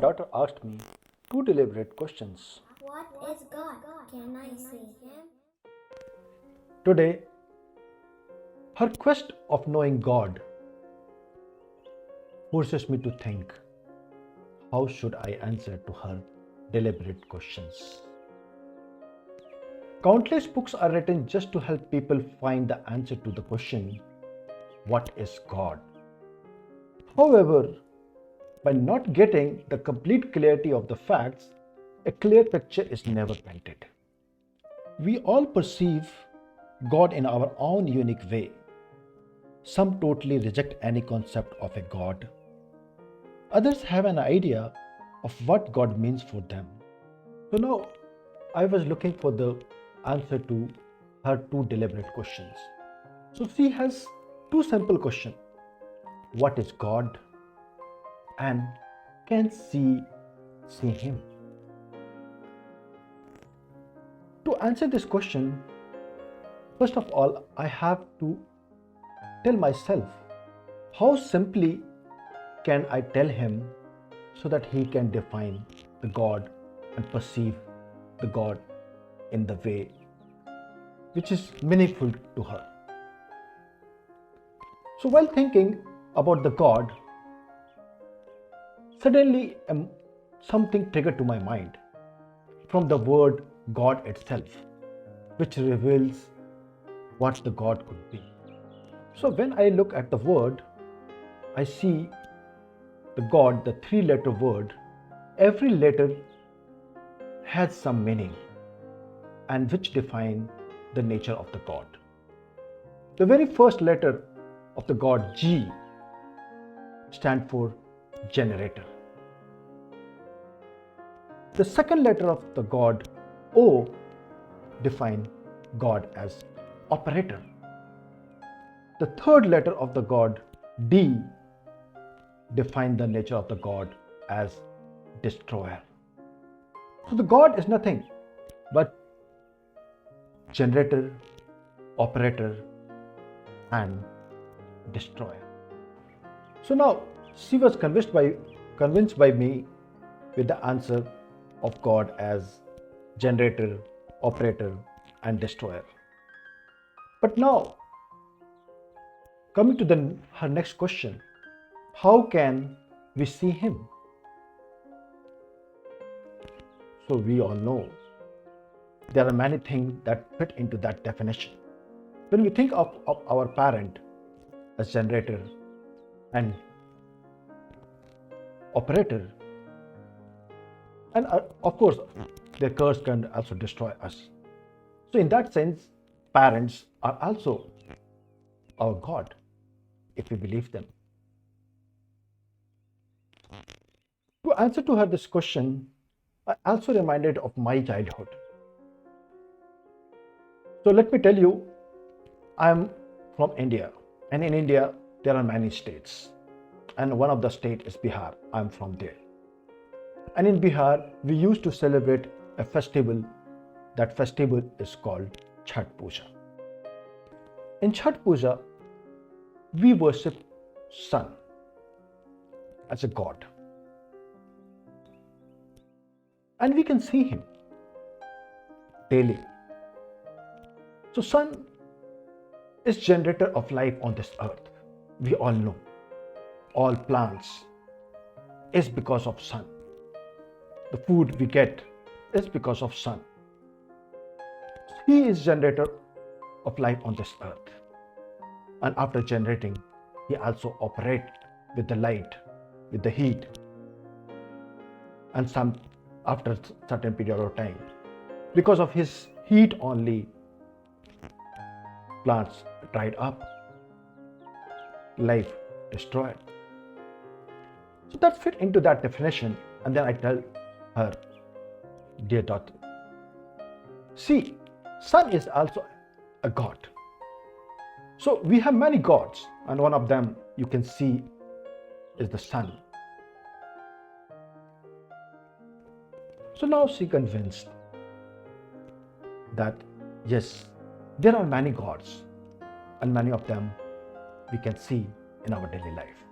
daughter asked me two deliberate questions. What is God? Can I see Him? Today, her quest of knowing God forces me to think, how should I answer to her deliberate questions? Countless books are written just to help people find the answer to the question, what is God? However, by not getting the complete clarity of the facts, a clear picture is never painted. We all perceive God in our own unique way. Some totally reject any concept of a God. Others have an idea of what God means for them. So now I was looking for the answer to her two deliberate questions. So she has two simple questions. What is God? And can she see Him? To answer this question, first of all, I have to tell myself how simply can I tell him so that he can define the God and perceive the God in the way which is meaningful to her. So while thinking about the God, suddenly something triggered to my mind from the word God itself, which reveals what the God could be. So when I look at the word, I see the God, the three-letter word. Every letter has some meaning and which define the nature of the God. The very first letter of the God, G, stand for generator. The second letter of the God, O, define God as operator. The third letter of the God, D, define the nature of the God as destroyer. So the God is nothing but generator, operator, and destroyer. So now she was convinced by me with the answer of God as generator, operator, and destroyer. But now, coming to her next question, how can we see Him? So we all know there are many things that fit into that definition. When we think of our parent as generator and operator, and of course their curse can also destroy us. So in that sense, parents are also our God if we believe them. To answer to her this question, I also reminded of my childhood. So let me tell you, I am from India, and in India there are many states, and one of the state is Bihar. I am from there. And in Bihar, we used to celebrate a festival. That festival is called Chhath Puja. In Chhath Puja, we worship sun as a god. And we can see him daily. So sun is generator of life on this earth. We all know. All plants is because of sun. The food we get is because of sun. He is generator of life on this earth. And after generating, he also operates with the light, with the heat. And after a certain period of time, because of his heat only, plants dried up, life destroyed. So that fit into that definition. And then I tell her, dear daughter, see, sun is also a god. So we have many gods, and one of them you can see is the sun. So now she convinced that yes, there are many gods, and many of them we can see in our daily life.